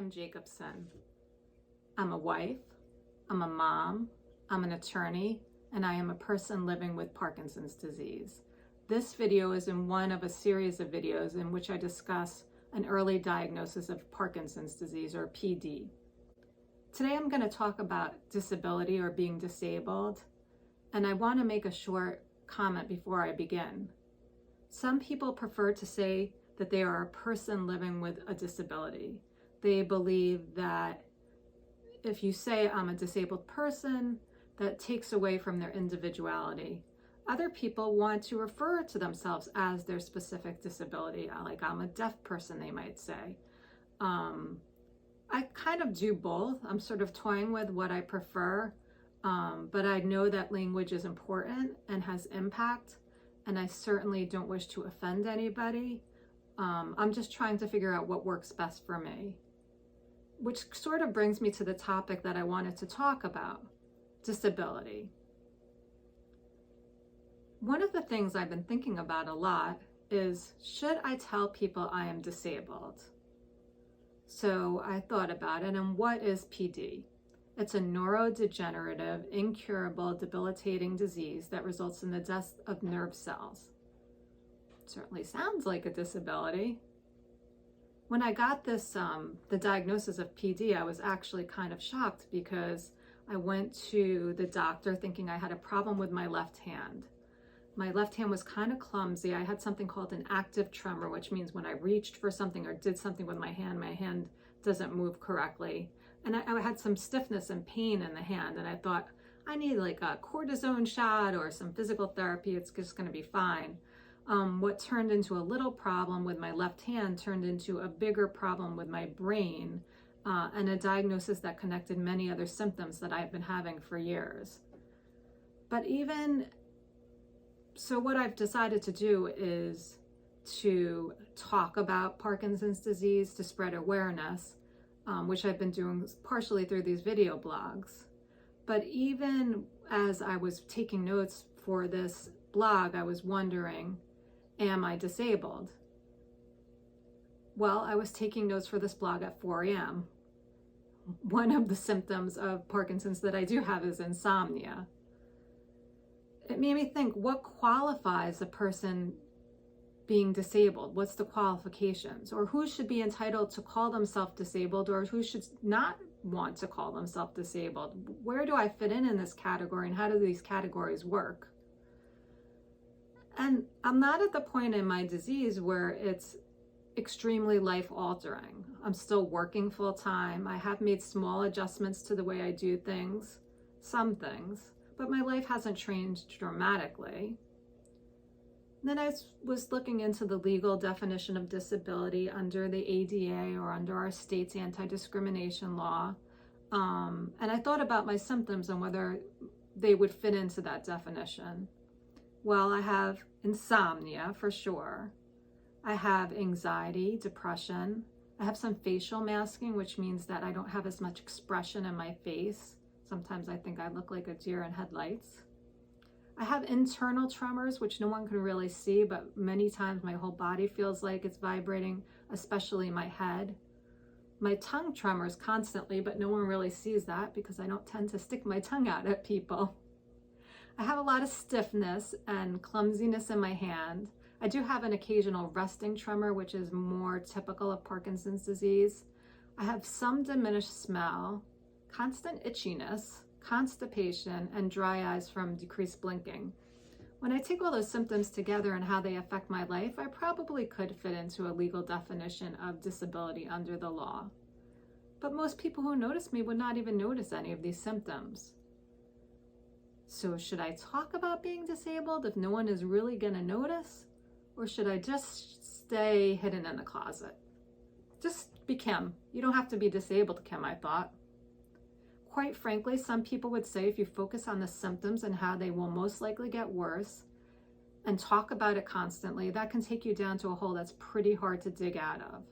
Kim Jacobson. I'm a wife, I'm a mom, I'm an attorney, and I am a person living with Parkinson's disease. This video is in one of a series of videos in which I discuss an early diagnosis of Parkinson's disease, or PD. Today I'm going to talk about disability or being disabled, and I want to make a short comment before I begin. Some people prefer to say that they are a person living with a disability. They believe that if you say I'm a disabled person, that takes away from their individuality. Other people want to refer to themselves as their specific disability, like I'm a deaf person, they might say. I kind of do both. I'm sort of toying with what I prefer, but I know that language is important and has impact, and I certainly don't wish to offend anybody. I'm just trying to figure out what works best for me. Which sort of brings me to the topic that I wanted to talk about, disability. One of the things I've been thinking about a lot is, should I tell people I am disabled? So I thought about it, and what is PD? It's a neurodegenerative, incurable, debilitating disease that results in the death of nerve cells. Certainly sounds like a disability. When I got this, the diagnosis of PD, I was actually kind of shocked because I went to the doctor thinking I had a problem with my left hand. My left hand was kind of clumsy. I had something called an active tremor, which means when I reached for something or did something with my hand doesn't move correctly. And I had some stiffness and pain in the hand, and I thought, I need like a cortisone shot or some physical therapy. It's just going to be fine. What turned into a little problem with my left hand turned into a bigger problem with my brain, and a diagnosis that connected many other symptoms that I've been having for years. But even so, what I've decided to do is to talk about Parkinson's disease, to spread awareness, which I've been doing partially through these video blogs. But even as I was taking notes for this blog, I was wondering, am I disabled? Well, I was taking notes for this blog at 4 a.m. One of the symptoms of Parkinson's that I do have is insomnia. It made me think, what qualifies a person being disabled? What's the qualifications? Or who should be entitled to call themselves disabled, or who should not want to call themselves disabled? Where do I fit in this category, and how do these categories work? And I'm not at the point in my disease where it's extremely life-altering. I'm still working full-time. I have made small adjustments to the way I do things, some things, but my life hasn't changed dramatically. Then I was looking into the legal definition of disability under the ADA or under our state's anti-discrimination law. And I thought about my symptoms and whether they would fit into that definition. Well, I have insomnia for sure. I have anxiety, depression. I have some facial masking, which means that I don't have as much expression in my face. Sometimes I think I look like a deer in headlights. I have internal tremors, which no one can really see, but many times my whole body feels like it's vibrating, especially my head. My tongue tremors constantly, but no one really sees that because I don't tend to stick my tongue out at people. I have a lot of stiffness and clumsiness in my hand. I do have an occasional resting tremor, which is more typical of Parkinson's disease. I have some diminished smell, constant itchiness, constipation, and dry eyes from decreased blinking. When I take all those symptoms together and how they affect my life, I probably could fit into a legal definition of disability under the law. But most people who notice me would not even notice any of these symptoms. So should I talk about being disabled if no one is really going to notice? Or should I just stay hidden in the closet? Just be Kim. You don't have to be disabled, Kim, I thought. Quite frankly, some people would say if you focus on the symptoms and how they will most likely get worse and talk about it constantly, that can take you down to a hole that's pretty hard to dig out of.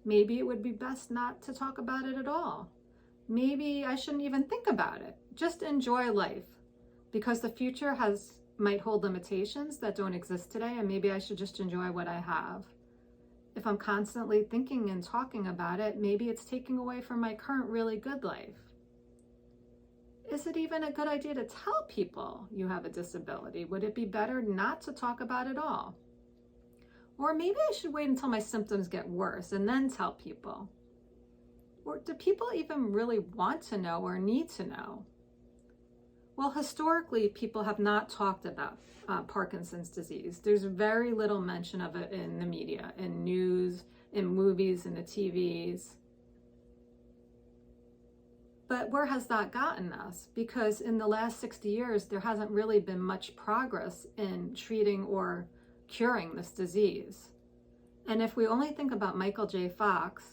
Maybe it would be best not to talk about it at all. Maybe I shouldn't even think about it. Just enjoy life, because the future might hold limitations that don't exist today, and maybe I should just enjoy what I have. If I'm constantly thinking and talking about it, maybe it's taking away from my current really good life. Is it even a good idea to tell people you have a disability? Would it be better not to talk about it all? Or maybe I should wait until my symptoms get worse and then tell people. Or do people even really want to know or need to know? Well, historically, people have not talked about Parkinson's disease. There's very little mention of it in the media, in news, in movies, in the TVs. But where has that gotten us? Because in the last 60 years, there hasn't really been much progress in treating or curing this disease. And if we only think about Michael J. Fox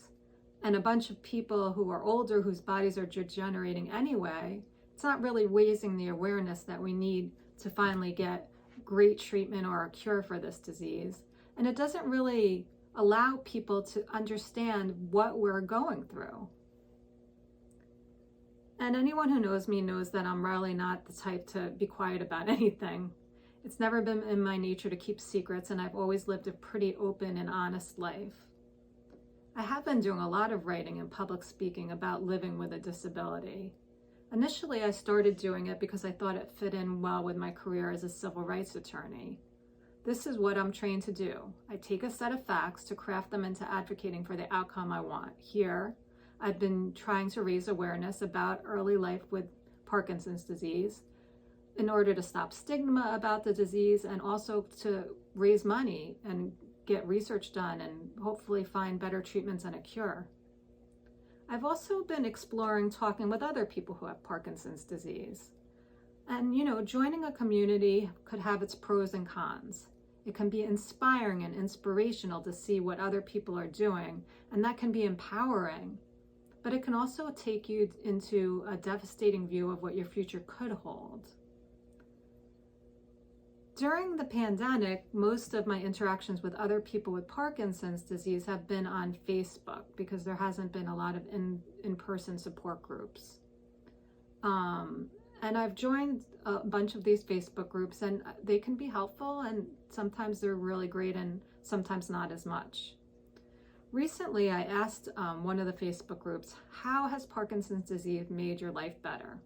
and a bunch of people who are older whose bodies are degenerating anyway, it's not really raising the awareness that we need to finally get great treatment or a cure for this disease. And it doesn't really allow people to understand what we're going through. And anyone who knows me knows that I'm really not the type to be quiet about anything. It's never been in my nature to keep secrets, and I've always lived a pretty open and honest life. I have been doing a lot of writing and public speaking about living with a disability. Initially, I started doing it because I thought it fit in well with my career as a civil rights attorney. This is what I'm trained to do. I take a set of facts to craft them into advocating for the outcome I want. Here, I've been trying to raise awareness about early life with Parkinson's disease in order to stop stigma about the disease and also to raise money and get research done and hopefully find better treatments and a cure. I've also been exploring talking with other people who have Parkinson's disease. And, joining a community could have its pros and cons. It can be inspiring and inspirational to see what other people are doing, and that can be empowering. But it can also take you into a devastating view of what your future could hold. During the pandemic, most of my interactions with other people with Parkinson's disease have been on Facebook because there hasn't been a lot of in-person support groups. And I've joined a bunch of these Facebook groups, and they can be helpful, and sometimes they're really great and sometimes not as much. Recently, I asked one of the Facebook groups, how has Parkinson's disease made your life better?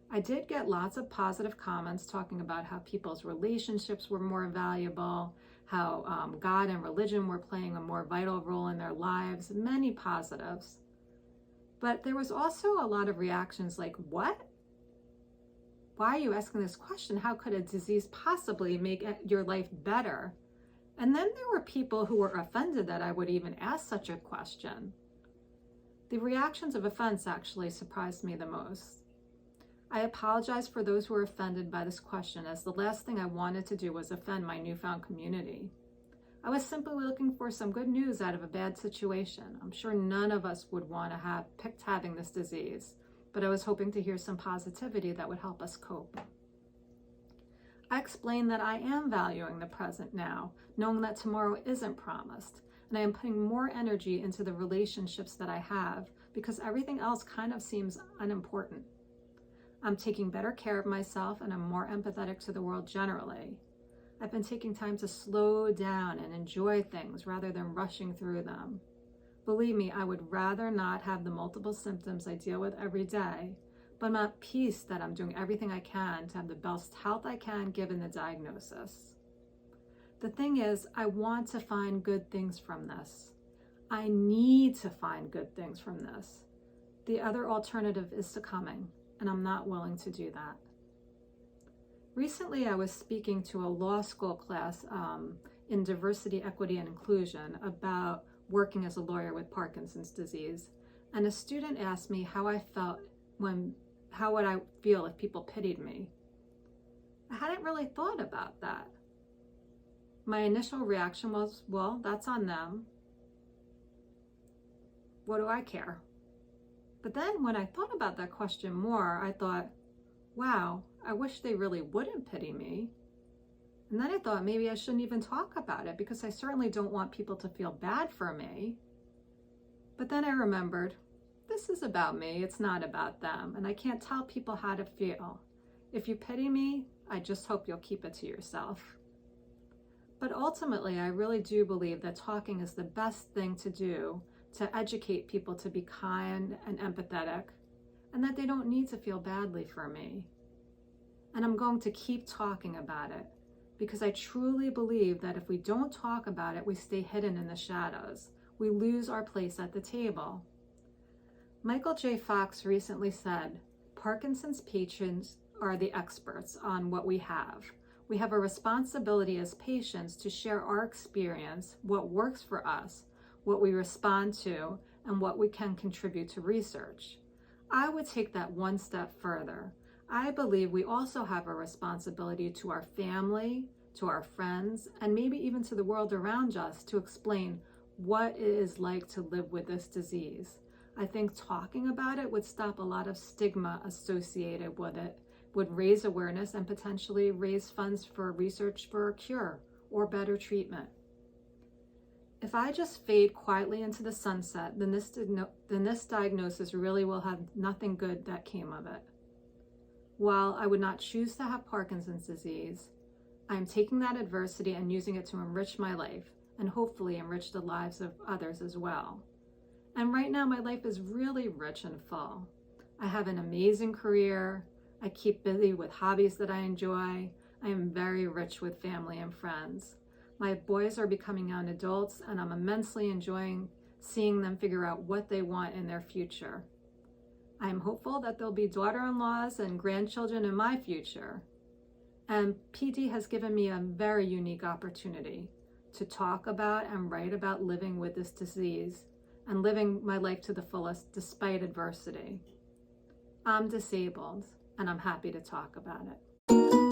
I did get lots of positive comments talking about how people's relationships were more valuable, how God and religion were playing a more vital role in their lives, many positives. But there was also a lot of reactions like, what? Why are you asking this question? How could a disease possibly make your life better? And then there were people who were offended that I would even ask such a question. The reactions of offense actually surprised me the most. I apologize for those who were offended by this question, as the last thing I wanted to do was offend my newfound community. I was simply looking for some good news out of a bad situation. I'm sure none of us would want to have picked having this disease, but I was hoping to hear some positivity that would help us cope. I explained that I am valuing the present now, knowing that tomorrow isn't promised, and I am putting more energy into the relationships that I have because everything else kind of seems unimportant. I'm taking better care of myself, and I'm more empathetic to the world generally. I've been taking time to slow down and enjoy things rather than rushing through them. Believe me, I would rather not have the multiple symptoms I deal with every day, but I'm at peace that I'm doing everything I can to have the best health I can given the diagnosis. The thing is, I want to find good things from this. I need to find good things from this. The other alternative is succumbing, and I'm not willing to do that. Recently, I was speaking to a law school class in diversity, equity, and inclusion about working as a lawyer with Parkinson's disease, and a student asked me how I felt how would I feel if people pitied me? I hadn't really thought about that. My initial reaction was, well, that's on them. What do I care? But then when I thought about that question more, I thought, wow, I wish they really wouldn't pity me. And then I thought maybe I shouldn't even talk about it because I certainly don't want people to feel bad for me. But then I remembered, this is about me, it's not about them, and I can't tell people how to feel. If you pity me, I just hope you'll keep it to yourself. But ultimately, I really do believe that talking is the best thing to do to educate people to be kind and empathetic, and that they don't need to feel badly for me. And I'm going to keep talking about it because I truly believe that if we don't talk about it, we stay hidden in the shadows. We lose our place at the table. Michael J. Fox recently said, Parkinson's patients are the experts on what we have. We have a responsibility as patients to share our experience, what works for us, what we respond to, and what we can contribute to research. I would take that one step further. I believe we also have a responsibility to our family, to our friends, and maybe even to the world around us to explain what it is like to live with this disease. I think talking about it would stop a lot of stigma associated with it, would raise awareness and potentially raise funds for research for a cure or better treatment. If I just fade quietly into the sunset, then this diagnosis really will have nothing good that came of it. While I would not choose to have Parkinson's disease, I am taking that adversity and using it to enrich my life and hopefully enrich the lives of others as well. And right now, my life is really rich and full. I have an amazing career. I keep busy with hobbies that I enjoy. I am very rich with family and friends. My boys are becoming young adults, and I'm immensely enjoying seeing them figure out what they want in their future. I am hopeful that there'll be daughter-in-laws and grandchildren in my future. And PD has given me a very unique opportunity to talk about and write about living with this disease and living my life to the fullest despite adversity. I'm disabled, and I'm happy to talk about it.